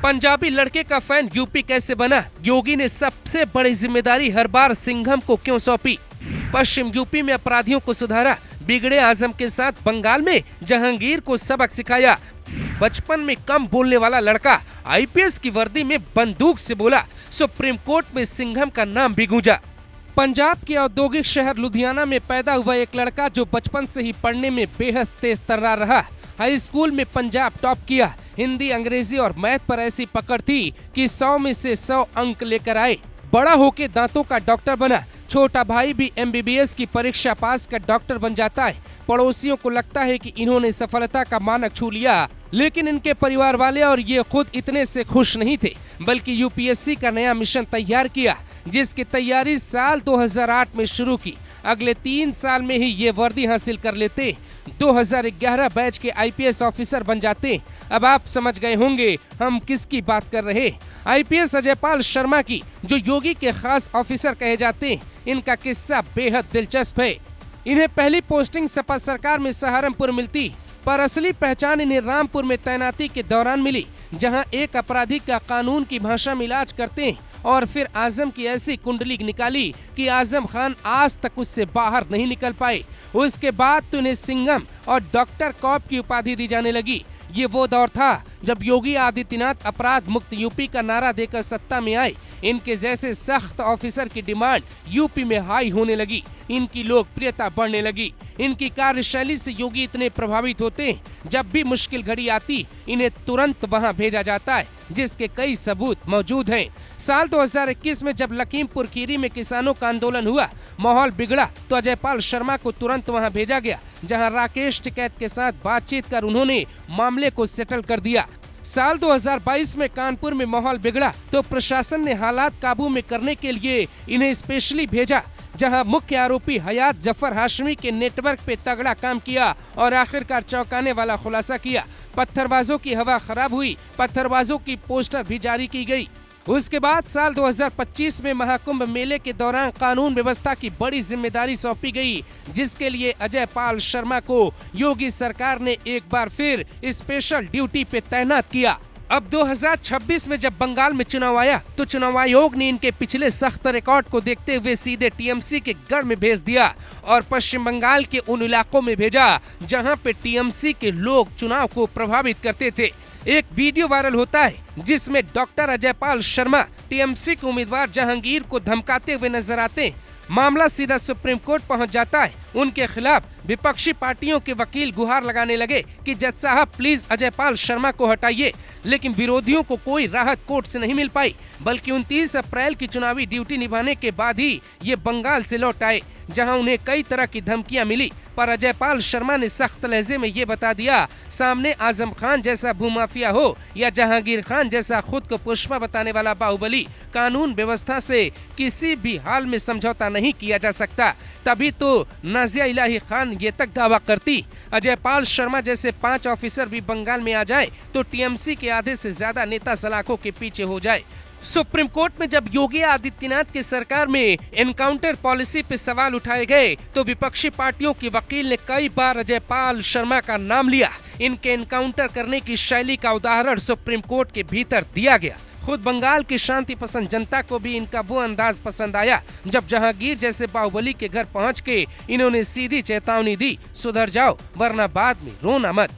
पंजाबी लड़के का fan UP कैसे बना? योगी ने सबसे बड़ी जिम्मेदारी हर बार सिंघम को क्यों सौंपी? पश्चिम यूपी में अपराधियों को सुधारा, बिगड़े आजम के साथ बंगाल में जहांगीर को सबक सिखाया। बचपन में कम बोलने वाला लड़का आईपीएस की वर्दी में बंदूक से बोला, सुप्रीम कोर्ट में सिंघम का नाम भी गूंजा। पंजाब के औद्योगिक शहर लुधियाना में पैदा हुआ एक लड़का जो बचपन से ही पढ़ने में बेहद तेज तर्रार रहा। हाई स्कूल में पंजाब टॉप किया। हिंदी, अंग्रेजी और मैथ पर ऐसी पकड़ थी कि 100 में से 100 अंक लेकर आए। बड़ा होके दांतों का डॉक्टर बना। छोटा भाई भी एमबीबीएस की परीक्षा पास कर डॉक्टर बन जाता है। पड़ोसियों को लगता है कि इन्होंने सफलता का मानक छू लिया, लेकिन इनके परिवार वाले और ये खुद इतने से खुश नहीं थे, बल्कि यूपीएससी का नया मिशन तैयार किया, जिसकी तैयारी साल 2008 में शुरू की। अगले 3 साल में ही ये वर्दी हासिल कर लेते। 2011 बैच के आईपीएस ऑफिसर बन जाते। अब आप समझ गए होंगे हम किसकी बात कर रहे। आईपीएस अजयपाल शर्मा की, जो योगी के खास ऑफिसर कहे जाते। इनका किस्सा बेहद दिलचस्प है। इन्हें पहली पोस्टिंग सपा सरकार में सहारनपुर मिलती, पर असली पहचान इन्हें रामपुर में तैनाती के दौरान मिली, जहां एक अपराधी का कानून की भाषा में इलाज करते और फिर आजम की ऐसी कुंडली निकाली कि आजम खान आज तक उससे बाहर नहीं निकल पाए। उसके बाद तो इन्हें सिंघम और डॉक्टर कॉप की उपाधि दी जाने लगी। ये वो दौर था जब योगी आदित्यनाथ अपराध मुक्त यूपी का नारा देकर सत्ता में आए। इनके जैसे सख्त ऑफिसर की डिमांड यूपी में हाई होने लगी। इनकी लोकप्रियता बढ़ने लगी। इनकी कार्यशैली से योगी इतने प्रभावित होते, जब भी मुश्किल घड़ी आती इन्हें तुरंत वहां भेजा जाता है, जिसके कई सबूत मौजूद हैं। साल 2021 में जब लखीमपुर खीरी में किसानों का आंदोलन हुआ, माहौल बिगड़ा, तो अजयपाल शर्मा को तुरंत वहां भेजा गया, जहां राकेश टिकैत के साथ बातचीत कर उन्होंने मामले को सेटल कर दिया। साल 2022 में कानपुर में माहौल बिगड़ा तो प्रशासन ने हालात काबू में करने के लिए इन्हें स्पेशली भेजा, जहां मुख्य आरोपी हयात जफर हाशमी के नेटवर्क पे तगड़ा काम किया और आखिरकार चौंकाने वाला खुलासा किया। पत्थरबाजों की हवा खराब हुई, पत्थरबाजों की पोस्टर भी जारी की गई। उसके बाद साल 2025 में महाकुंभ मेले के दौरान कानून व्यवस्था की बड़ी जिम्मेदारी सौंपी गई, जिसके लिए अजयपाल शर्मा को योगी सरकार ने एक बार फिर स्पेशल ड्यूटी पे तैनात किया। अब 2026 में जब बंगाल में चुनाव आया, तो चुनाव आयोग ने इनके पिछले सख्त रिकॉर्ड को देखते हुए सीधे टीएमसी के गढ़ में भेज दिया और पश्चिम बंगाल के उन इलाकों में भेजा जहां पे टीएमसी के लोग चुनाव को प्रभावित करते थे। एक वीडियो वायरल होता है जिसमें डॉक्टर अजयपाल शर्मा टीएमसी के उम्मीदवार जहांगीर को धमकाते हुए नजर आते। मामला सीधा सुप्रीम कोर्ट पहुंच जाता है। उनके खिलाफ विपक्षी पार्टियों के वकील गुहार लगाने लगे कि जज साहब प्लीज अजयपाल शर्मा को हटाइए, लेकिन विरोधियों को कोई राहत कोर्ट से नहीं मिल पाई, बल्कि 29 अप्रैल की चुनावी ड्यूटी निभाने के बाद ही ये बंगाल से लौट आए, जहां उन्हें कई तरह की धमकियां मिली। पर अजयपाल शर्मा ने सख्त लहजे में ये बता दिया, सामने आजम खान जैसा भूमाफिया हो या जहांगीर खान जैसा खुद को पुष्पा बताने वाला बाहुबली, कानून व्यवस्था से किसी भी हाल में समझौता नहीं किया जा सकता। तभी तो नाजिया इलाही खान ये तक दावा करती, अजयपाल शर्मा जैसे 5 ऑफिसर भी बंगाल में आ जाए तो टीएमसी के आधे से ज्यादा नेता सलाखों के पीछे हो जाए। सुप्रीम कोर्ट में जब योगी आदित्यनाथ की सरकार में एनकाउंटर पॉलिसी पे सवाल उठाए गए, तो विपक्षी पार्टियों के वकील ने कई बार अजयपाल शर्मा का नाम लिया। इनके एनकाउंटर करने की शैली का उदाहरण सुप्रीम कोर्ट के भीतर दिया गया। खुद बंगाल की शांति पसंद जनता को भी इनका वो अंदाज पसंद आया, जब जहांगीर जैसे बाहुबली के घर पहुंच के इन्होंने सीधी चेतावनी दी, सुधर जाओ वरना बाद में रोना मत।